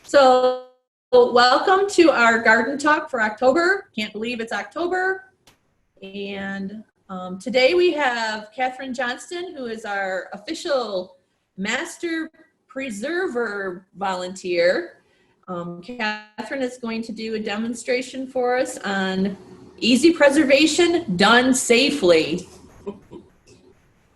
So welcome to our garden talk for October. Can't believe it's October. And today we have Catherine Johnston, who is our official master preserver volunteer. Catherine is going to do a demonstration for us on easy preservation done safely.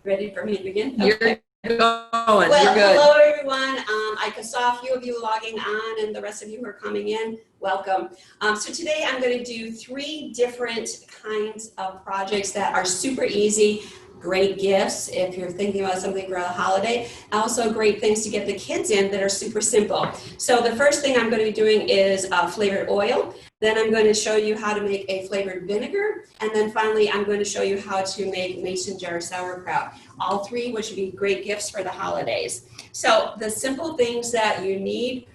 Ready for me to begin? Okay. You're going. Well, You're good. hello everyone. I saw a few of you logging on, and the rest of you who are coming in, welcome. So today I'm going to do 3 different kinds of projects that are super easy, great gifts if you're thinking about something for a holiday, also great things to get the kids in that are super simple. So the first thing I'm going to be doing is flavored oil. Then I'm going to show you how to make a flavored vinegar. And then finally, I'm going to show you how to make mason jar sauerkraut. All 3, which would be great gifts for the holidays. So the simple things that you need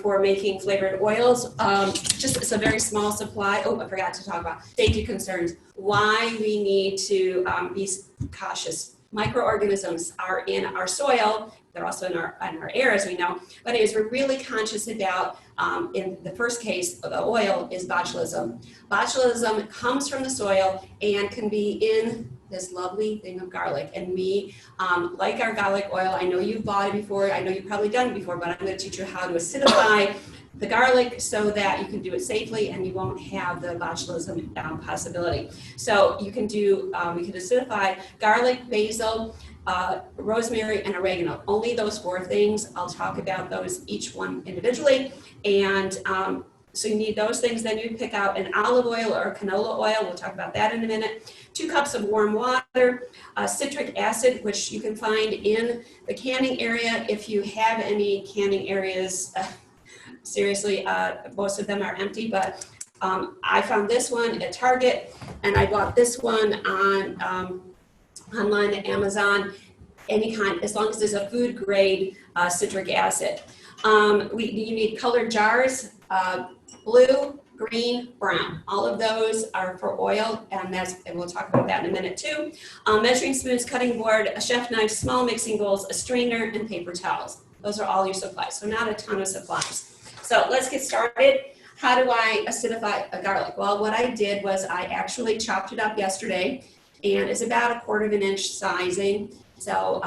for making flavored oils, it's a very small supply. Oh, I forgot to talk about safety concerns. Why we need to be cautious. Microorganisms are in our soil. They're also in our air, as we know. But anyways, we're really conscious about, in the first case, the oil is botulism. Botulism comes from the soil and can be in this lovely thing of garlic. And we like our garlic oil. I know you've bought it before. I know you've probably done it before, but I'm going to teach you how to acidify the garlic so that you can do it safely and you won't have the botulism possibility. So you can do, we can acidify garlic, basil, rosemary, and oregano. Only those 4 things. I'll talk about those each one individually. And so you need those things. Then you pick out an olive oil or canola oil. We'll talk about that in a minute. 2 cups of warm water, citric acid, which you can find in the canning area. If you have any canning areas, seriously, most of them are empty, but I found this one at Target, and I bought this one on online at Amazon. Any kind, as long as there's a food grade citric acid. You need colored jars, blue, green, brown. All of those are for oil, and we'll talk about that in a minute too. Measuring spoons, cutting board, a chef knife, small mixing bowls, a strainer, and paper towels. Those are all your supplies, so not a ton of supplies. So let's get started. How do I acidify a garlic? Well, what I did was I actually chopped it up yesterday, and it's about 1/4 inch sizing. So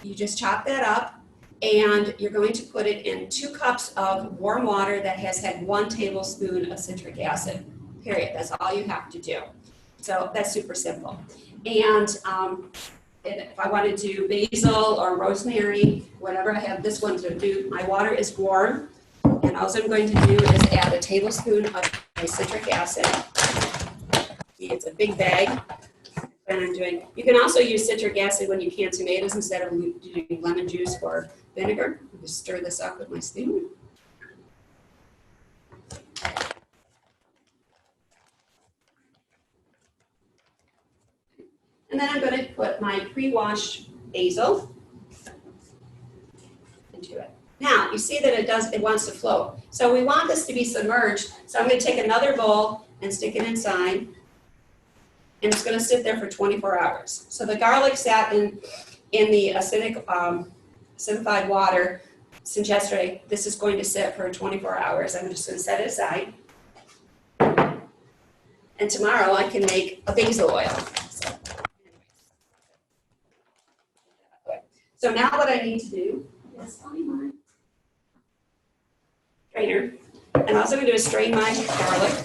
you just chop that up, and you're going to put it in 2 cups of warm water that has had 1 tablespoon of citric acid, period. That's all you have to do. So that's super simple. And if I want to do basil or rosemary, whatever, I have this one to do. My water is warm, and all I'm going to do is add a tablespoon of my citric acid. It's a big bag. And I'm doing, you can also use citric acid when you can tomatoes instead of doing lemon juice or vinegar. I'll just stir this up with my spoon. And then I'm going to put my pre-washed basil into it. Now, you see that it wants to float. So we want this to be submerged. So I'm going to take another bowl and stick it inside. And it's going to sit there for 24 hours. So the garlic sat in the acidified water since yesterday. This is going to sit for 24 hours. I'm just going to set it aside. And tomorrow I can make a basil oil. So now what I need to do is find my strainer. And all I'm going to do is strain my garlic.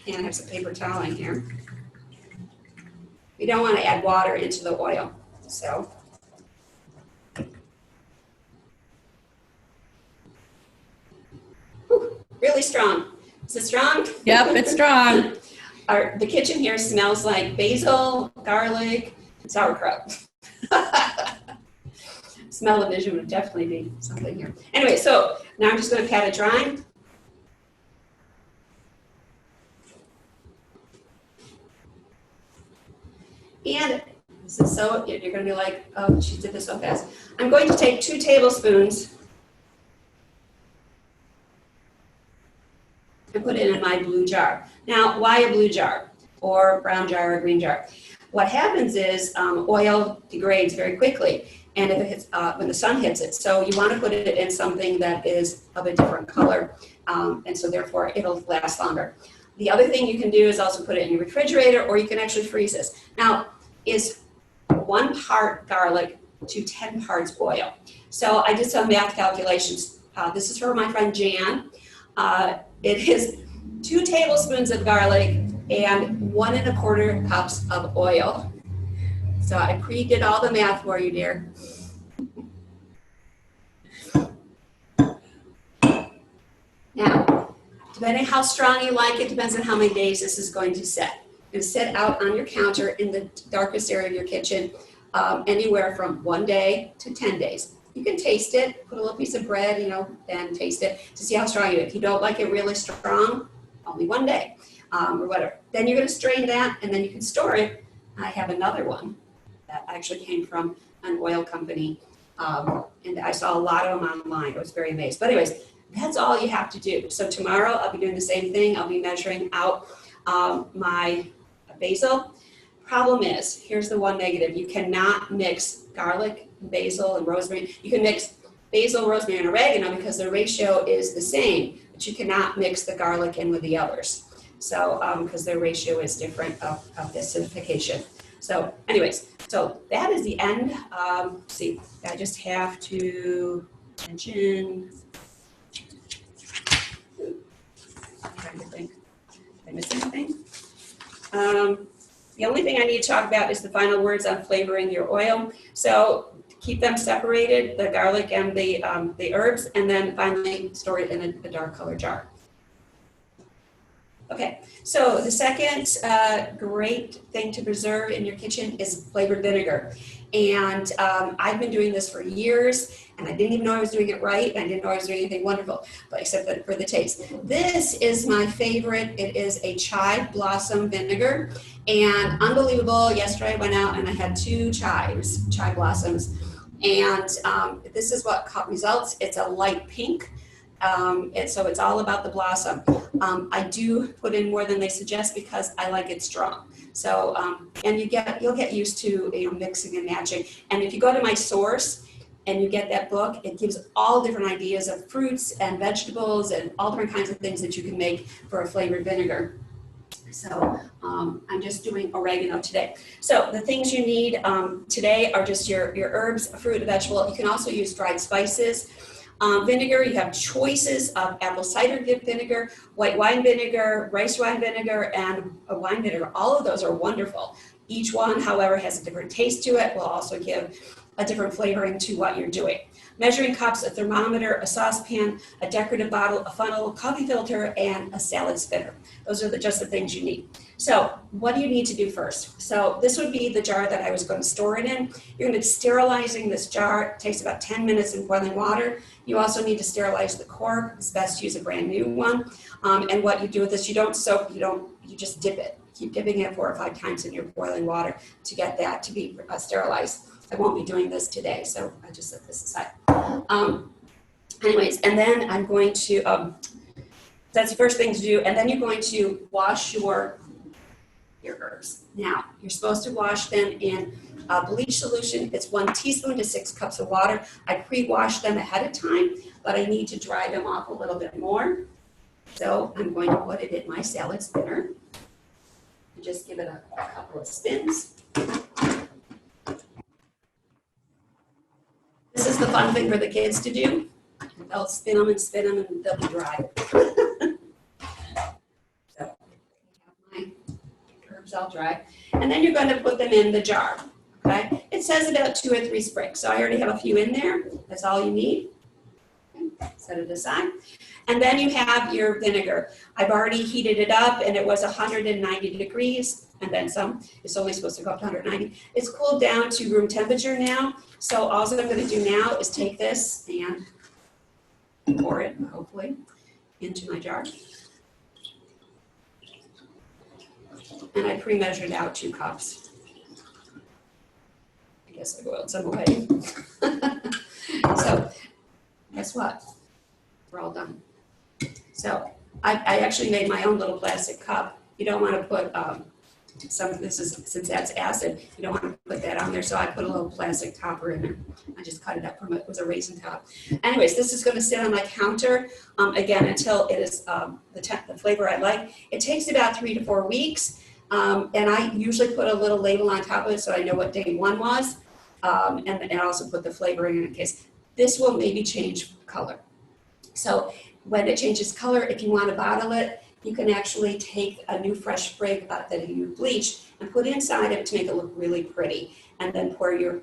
And I have some paper towel in here. You don't want to add water into the oil, so. Whew, really strong. Is it strong? Yep, it's strong. The kitchen here smells like basil, garlic, and sauerkraut. Smell-o-vision would definitely be something here. Anyway, so now I'm just going to pat it dry. And this is so, you're going to be like, oh, she did this so fast. I'm going to take 2 tablespoons and put it in my blue blue jar. Now, why a blue jar or brown jar or green jar? What happens is oil degrades very quickly, and if it hits, when the sun hits it, so you want to put it in something that is of a different color, and so therefore it'll last longer. The other thing you can do is also put it in your refrigerator, or you can actually freeze this. Now, is 1 part garlic to 10 parts oil. So I did some math calculations. This is for my friend Jan. It is 2 tablespoons of garlic and 1 1/4 cups of oil. So I pre-did all the math for you, dear. Now, depending how strong you like it, depends on how many days this is going to sit. It's going to sit out on your counter in the darkest area of your kitchen, anywhere from 1 day to 10 days. You can taste it, put a little piece of bread, and taste it to see how strong it is. If you don't like it really strong, only 1 day, or whatever. Then you're going to strain that, and then you can store it. I have another one that actually came from an oil company, and I saw a lot of them online. I was very amazed. But anyways, that's all you have to do. So tomorrow I'll be doing the same thing. I'll be measuring out my basil. Problem is, here's the one negative. You cannot mix garlic, basil, and rosemary. You can mix basil, rosemary, and oregano because the ratio is the same, but you cannot mix the garlic in with the others. So, because their ratio is different of the acidification. So anyways, so that is the end. See, I just have to mention, I'm trying to think, did I miss anything? The only thing I need to talk about is the final words on flavoring your oil. So keep them separated, the garlic and the herbs, and then finally store it in a dark color jar. Okay, so the second great thing to preserve in your kitchen is flavored vinegar. And I've been doing this for years, and I didn't even know I was doing it right, and I didn't know I was doing anything wonderful, but except for the taste. This is my favorite. It is a chive blossom vinegar, and unbelievable, yesterday I went out and I had 2 chive blossoms, and this is what results. It's a light pink. And so it's all about the blossom. I do put in more than they suggest because I like it strong. So, and you'll get used to mixing and matching. And if you go to my source and you get that book, it gives all different ideas of fruits and vegetables and all different kinds of things that you can make for a flavored vinegar. So I'm just doing oregano today. So the things you need today are just your herbs, fruit, vegetable. You can also use dried spices. Vinegar, you have choices of apple cider vinegar, white wine vinegar, rice wine vinegar, and a wine vinegar. All of those are wonderful. Each one, however, has a different taste to it, will also give a different flavoring to what you're doing. Measuring cups, a thermometer, a saucepan, a decorative bottle, a funnel, a coffee filter, and a salad spinner. Those are just the things you need. So what do you need to do first? So this would be the jar that I was going to store it in. You're going to be sterilizing this jar. It takes about 10 minutes in boiling water. You also need to sterilize the cork. It's best to use a brand new one. And what you do with this, you don't soak, you just dip it. Keep dipping it 4 or 5 times in your boiling water to get that to be sterilized. I won't be doing this today, so I just set this aside. Anyways, and then I'm going to, that's the first thing to do, and then you're going to wash your herbs. Now, you're supposed to wash them in bleach solution. It's 1 teaspoon to 6 cups of water. I pre-wash them ahead of time, but I need to dry them off a little bit more. So I'm going to put it in my salad spinner and just give it a couple of spins. This is the fun thing for the kids to do. They'll spin them and they'll be dry. So I have my herbs all dry. And then you're going to put them in the jar. Okay? It says about 2 or 3 sprigs. So I already have a few in there. That's all you need. Okay. Set it aside. And then you have your vinegar. I've already heated it up and it was 190 degrees. And then some. It's only supposed to go up to 190. It's cooled down to room temperature now. So all I'm going to do now is take this and pour it, hopefully, into my jar. And I pre-measured out 2 cups. I guess I boiled some away. So guess what? We're all done. So I actually made my own little plastic cup. You don't want to put since that's acid, you don't want to put that on there, so I put a little plastic topper in there. I just cut it up from it was a raisin top. Anyways, this is going to sit on my counter again until it is the flavor I like. It takes about 3 to 4 weeks, and I usually put a little label on top of it so I know what day 1 was, and I also put the flavoring in case. This will maybe change color. So when it changes color, if you want to bottle it, you can actually take a new fresh sprig that you bleach and put inside it to make it look really pretty, and then pour your,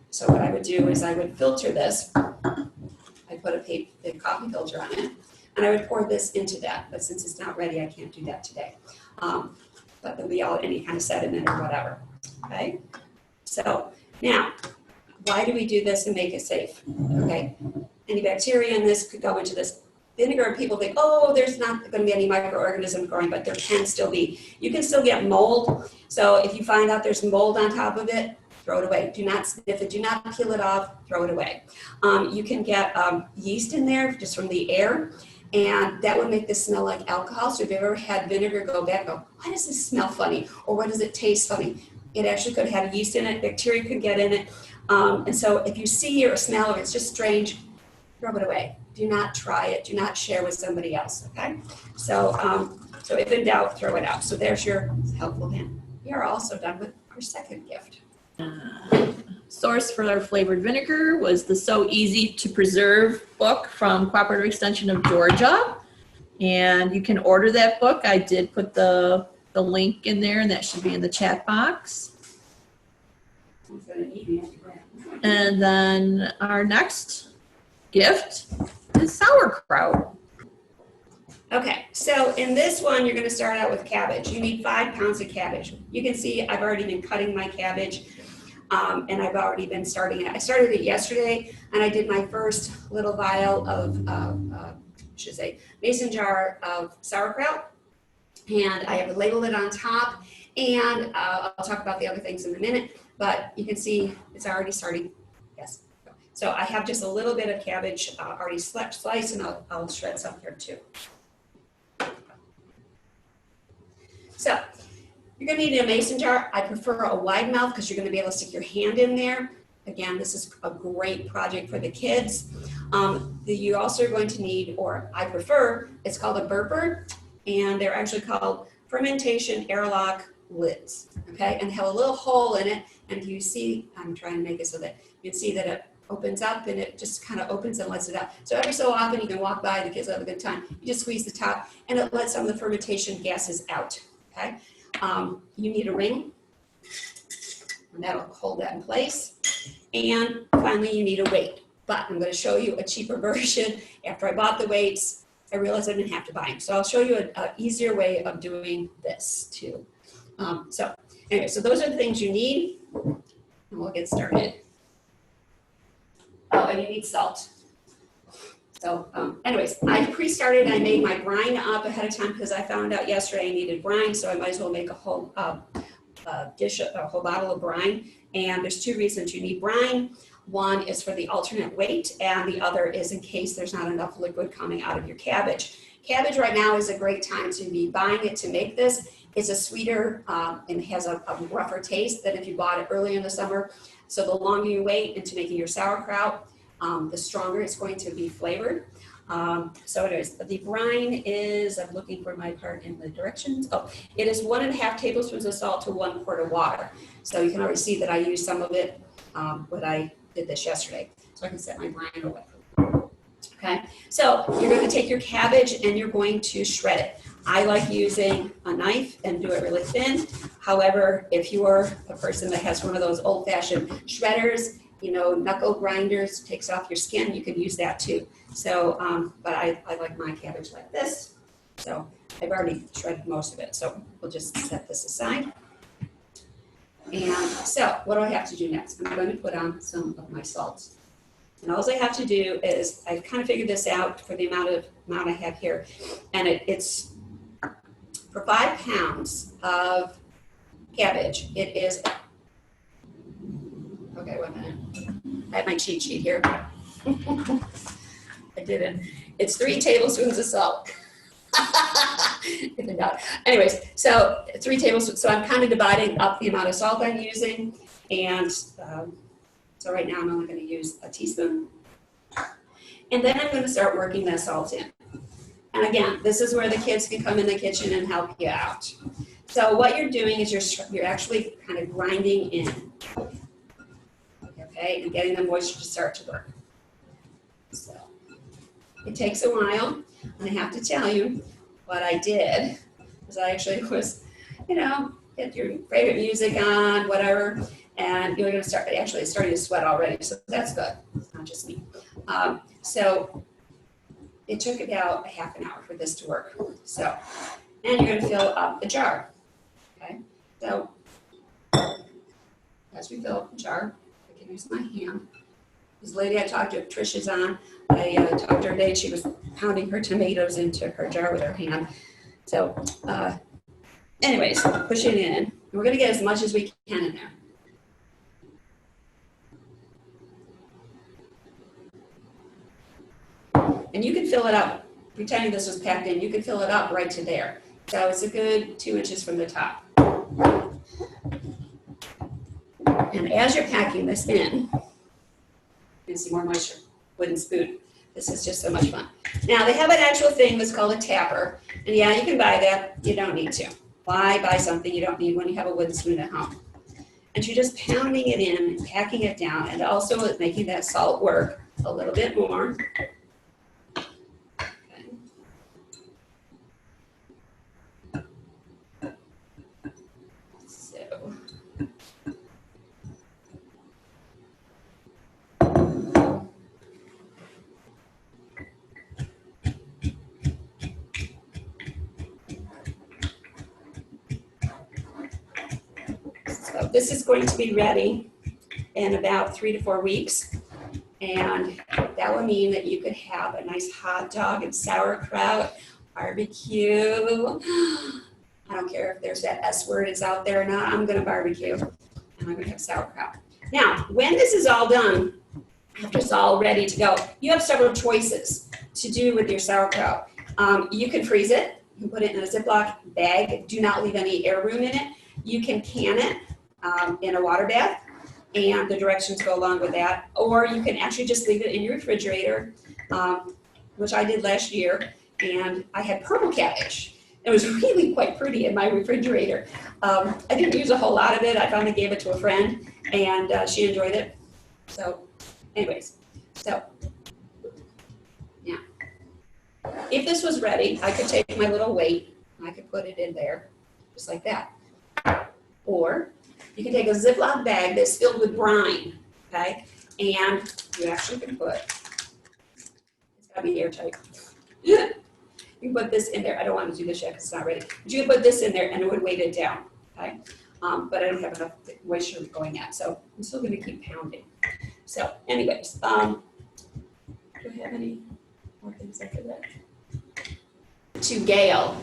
so what I would do is I would filter this. I put a coffee filter on it, and I would pour this into that, but since it's not ready, I can't do that today. But there'll be any kind of sediment or whatever, okay? So now, why do we do this and make it safe, okay? Any bacteria in this could go into this vinegar. People think, oh, there's not going to be any microorganisms growing, but there can still be. You can still get mold. So if you find out there's mold on top of it, throw it away. Do not sniff it. Do not peel it off. Throw it away. You can get yeast in there just from the air, and that would make this smell like alcohol. So if you've ever had vinegar, go back and go, why does this smell funny? Or why does it taste funny? It actually could have yeast in it. Bacteria could get in it. And so if you see or smell or it's just strange, throw it away. Do not try it. Do not share with somebody else, okay? So, so if in doubt, throw it out. So there's your helpful hint. We are also done with our second gift. Source for our flavored vinegar was the So Easy to Preserve book from Cooperative Extension of Georgia. And you can order that book. I did put the link in there, and that should be in the chat box. And then our next gift is sauerkraut. Okay, so in this one, you're going to start out with cabbage. You need 5 pounds of cabbage. You can see I've already been cutting my cabbage, and I've already been starting it. I started it yesterday, and I did my first little vial of, mason jar of sauerkraut, and I have labeled it on top, and I'll talk about the other things in a minute, but you can see it's already starting. Yes. So I have just a little bit of cabbage already sliced, and I'll shred some here too. So you're going to need a mason jar. I prefer a wide mouth because you're going to be able to stick your hand in there. Again, this is a great project for the kids. You also are going to need, or I prefer, it's called a burper, and they're actually called fermentation airlock lids, okay? And have a little hole in it, and you see, I'm trying to make it so that you can see that it opens up, and it just kind of opens and lets it out. So every so often you can walk by, the kids have a good time. You just squeeze the top, and it lets some of the fermentation gases out, okay? You need a ring, and that'll hold that in place. And finally, you need a weight. But I'm going to show you a cheaper version. After I bought the weights, I realized I didn't have to buy them. So I'll show you an easier way of doing this too. So those are the things you need, and we'll get started. Oh, and you need salt. So anyways, I pre-started. I made my brine up ahead of time because I found out yesterday I needed brine, so I might as well make a whole a whole bottle of brine. And there's 2 reasons you need brine. One is for the alternate weight, and the other is in case there's not enough liquid coming out of your cabbage. Cabbage right now is a great time to be buying it to make this. It's a sweeter and has a rougher taste than if you bought it early in the summer. So the longer you wait into making your sauerkraut, the stronger it's going to be flavored. So anyways, the brine is, I'm looking for my part in the directions. Oh, it is 1.5 tablespoons of salt to 1 quart of water. So you can already see that I used some of it when I did this yesterday. So I can set my brine away. Okay, so you're going to take your cabbage and you're going to shred it. I like using a knife and do it really thin. However, if you are a person that has one of those old-fashioned shredders, you know, knuckle grinders, takes off your skin, you can use that too. So, but I like my cabbage like this. So I've already shredded most of it. So we'll just set this aside. And so what do I have to do next? I'm going to put on some of my salt. And all I have to do is, I've kind of figured this out for the amount I have here. And it's for 5 pounds of cabbage, it is, okay, 1 minute. I have my cheat sheet here. I didn't. It's 3 tablespoons of salt. If they're not. Anyways, so 3 tablespoons. So I'm kind of dividing up the amount of salt I'm using. And so right now I'm only going to use a teaspoon. And then I'm going to start working that salt in. And again, this is where the kids can come in the kitchen and help you out. So what you're doing is you're actually kind of grinding in, okay, and getting the moisture to start to work. So it takes a while, and I have to tell you what I did was I actually was, get your favorite music on, whatever, and you're going to start. Actually, it's starting to sweat already, so that's good. It's not just me. So it took about a half an hour for this to work. So, and you're going to fill up the jar. Okay, so as we fill up the jar, I can use my hand. This lady I talked to, Trisha's on. I talked to her today. She was pounding her tomatoes into her jar with her hand. So, anyways, push it in. And we're going to get as much as we can in there. And you can fill it up, pretending this was packed in, you can fill it up right to there. So it's a good 2 inches from the top. And as you're packing this in, you can see more moisture, wooden spoon. This is just so much fun. Now they have an actual thing that's called a tapper. And yeah, you can buy that, you don't need to. Why buy something you don't need when you have a wooden spoon at home? And you're just pounding it in, packing it down, and also making that salt work a little bit more. So this is going to be ready in about 3 to 4 weeks. And that will mean that you could have a nice hot dog and sauerkraut, barbecue. I don't care if there's that S word is out there or not. I'm going to barbecue and I'm going to have sauerkraut. Now, when this is all done, after it's all ready to go, you have several choices to do with your sauerkraut. You can freeze it. You can put it in a Ziploc bag. Do not leave any air room in it. You can can it in a water bath, and the directions go along with that. Or you can actually just leave it in your refrigerator, which I did last year, and I had purple cabbage. It was really quite pretty in my refrigerator. I didn't use a whole lot of it. I finally gave it to a friend, and she enjoyed it. So anyways, so yeah. If this was ready, I could take my little weight, and I could put it in there, just like that. Or you can take a Ziploc bag that's filled with brine, okay? And you actually can put, it's gotta be airtight. You can put this in there. I don't want to do this yet because it's not ready. But you can put this in there and it would weight it down, okay? But I don't have enough moisture going yet, so I'm still gonna keep pounding. So anyways, do I have any more things after that? To Gail.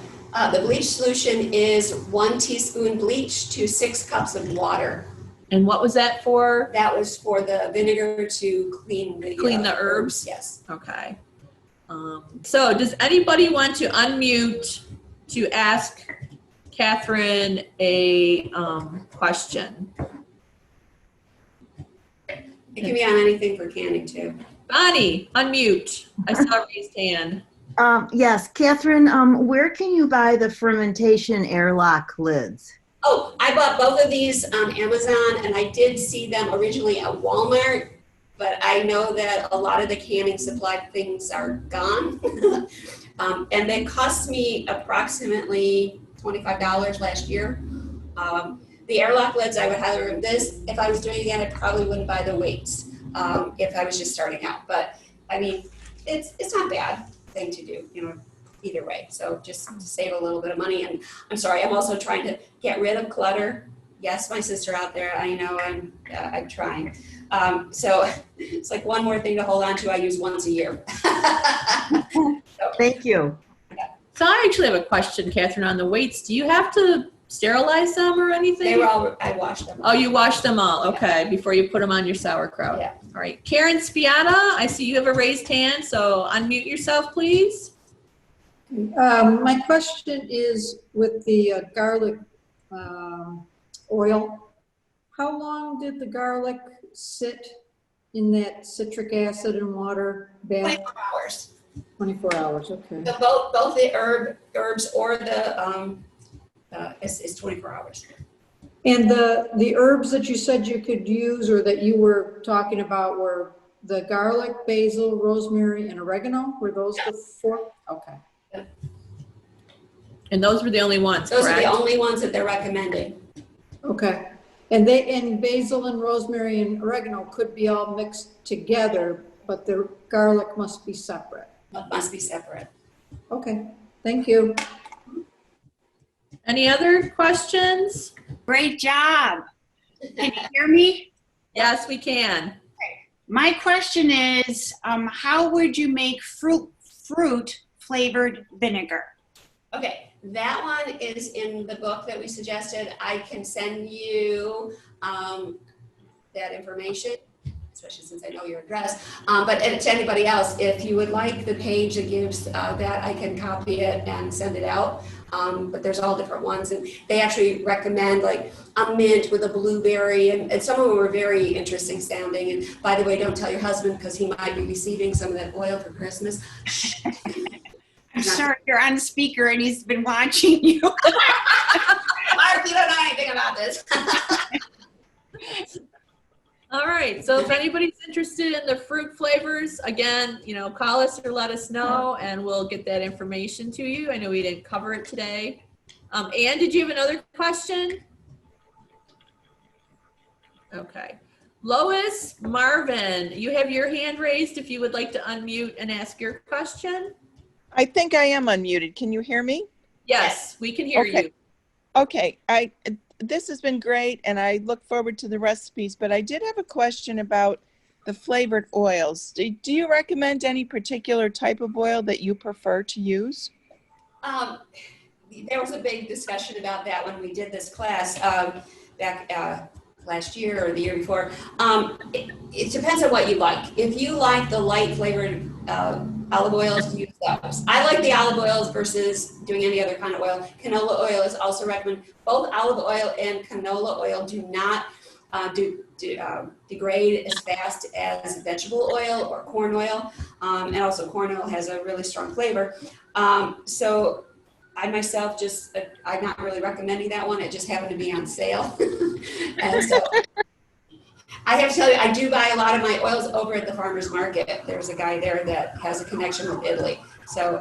The bleach solution is 1 teaspoon bleach to 6 cups of water. And what was that for? That was for the vinegar to clean the herbs? Yes. Okay. So does anybody want to unmute to ask Catherine a question? It can be on anything for canning too. Bonnie, unmute. I saw a raised hand. Yes, Catherine, where can you buy the fermentation airlock lids? Oh, I bought both of these on Amazon, and I did see them originally at Walmart, but I know that a lot of the canning supply things are gone. And they cost me approximately $25 last year. The airlock lids, I would highly recommend this. If I was doing it again, I probably wouldn't buy the weights if I was just starting out. But I mean, it's not bad thing to do, either way. So just to save a little bit of money. And I'm sorry, I'm also trying to get rid of clutter. Yes, my sister out there, I know I'm trying. So it's like one more thing to hold on to. I use once a year. So, Thank you. So I actually have a question, Catherine, on the weights. Do you have to sterilize them or anything? they were all, I washed them. Oh, you wash them all, okay, before you put them on your sauerkraut. Yeah. All right, Karen Spiana, I see you have a raised hand, so unmute yourself, please. My question is with the garlic oil, how long did the garlic sit in that citric acid and water bath? 24 hours. 24 hours, okay. So both the herbs or the is 24 hours. And the herbs that you said you could use or that you were talking about were the garlic, basil, rosemary, and oregano? Were those the four? Okay. And those were the only ones, Those correct? are the only ones that they're recommending. Okay. And basil and rosemary and oregano could be all mixed together, but the garlic must be separate. Must be separate. Okay, thank you. Any other questions? Great job. Can you hear me? Yes, we can. My question is, how would you make fruit flavored vinegar? Okay, that one is in the book that we suggested. I can send you that information, especially since I know your address. But to anybody else, if you would like the page that gives that, I can copy it and send it out. But there's all different ones, and they actually recommend like a mint with a blueberry, and some of them were very interesting sounding. And by the way, don't tell your husband because he might be receiving some of that oil for Christmas. I'm sorry, you're on speaker and he's been watching you. Mark, you don't know anything about this. All right, so if anybody's interested in the fruit flavors, again, call us or let us know and we'll get that information to you. I know we didn't cover it today. Ann, did you have another question? Okay. Lois Marvin, you have your hand raised if you would like to unmute and ask your question. I think I am unmuted. Can you hear me? Yes, we can hear you. Okay. This has been great, and I look forward to the recipes, but I did have a question about the flavored oils. Do you recommend any particular type of oil that you prefer to use? There was a big discussion about that when we did this class back last year or the year before. It depends on what you like. If you like the light flavored olive oils, use those. I like the olive oils versus doing any other kind of oil. Canola oil is also recommended. Both olive oil and canola oil do not degrade as fast as vegetable oil or corn oil. And also corn oil has a really strong flavor. So I myself I'm not really recommending that one. It just happened to be on sale. And so I have to tell you, I do buy a lot of my oils over at the farmer's market. There's a guy there that has a connection with Italy. So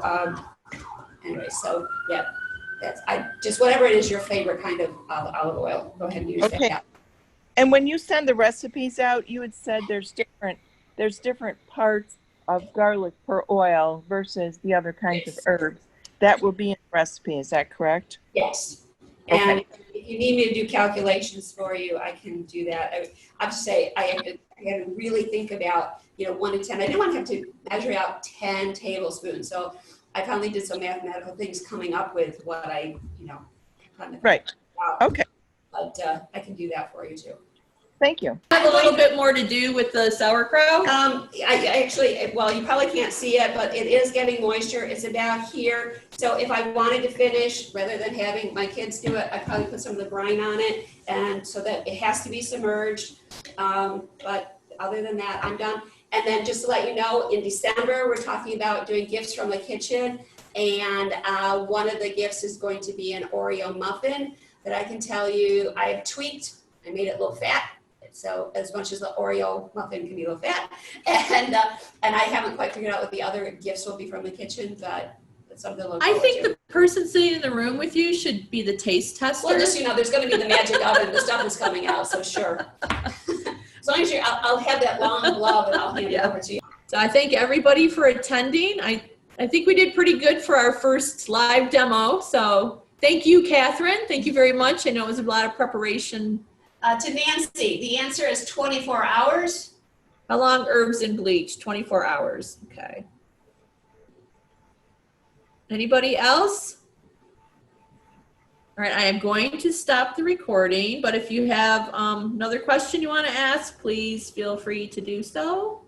anyway, so yeah, just whatever it is your favorite kind of olive oil, go ahead and use that. And when you send the recipes out, you had said there's different parts of garlic per oil versus the other kinds of herbs. That will be in the recipe, is that correct? Yes. Okay. And if you need me to do calculations for you, I can do that. I have to say, I had to really think about, 1 to 10. I didn't want to have to measure out 10 tablespoons. So I finally did some mathematical things coming up with what I, kind of Right. Okay. But I can do that for you too. Thank you. I have a little bit more to do with the sauerkraut. I actually, well, you probably can't see it, but it is getting moisture. It's about here. So if I wanted to finish, rather than having my kids do it, I'd probably put some of the brine on it, and so that it has to be submerged. But other than that, I'm done. And then just to let you know, in December, we're talking about doing gifts from the kitchen. And one of the gifts is going to be an Oreo muffin that I can tell you I've tweaked. I made it a little fat. So as much as the Oreo muffin can be a little fat. And I haven't quite figured out what the other gifts will be from the kitchen, but it's something to look forward I think to. the person sitting in the room with you should be the taste tester. Well, just, there's going to be the magic oven. The stuff is coming out, so sure. As long as I'll have that long glove and I'll hand it over to you. So I thank everybody for attending. I think we did pretty good for our first live demo. So thank you, Catherine. Thank you very much. I know it was a lot of preparation. To Nancy, the answer is 24 hours. How long herbs and bleach? 24 hours. Okay. Anybody else? All right, I am going to stop the recording, but if you have another question you want to ask, please feel free to do so.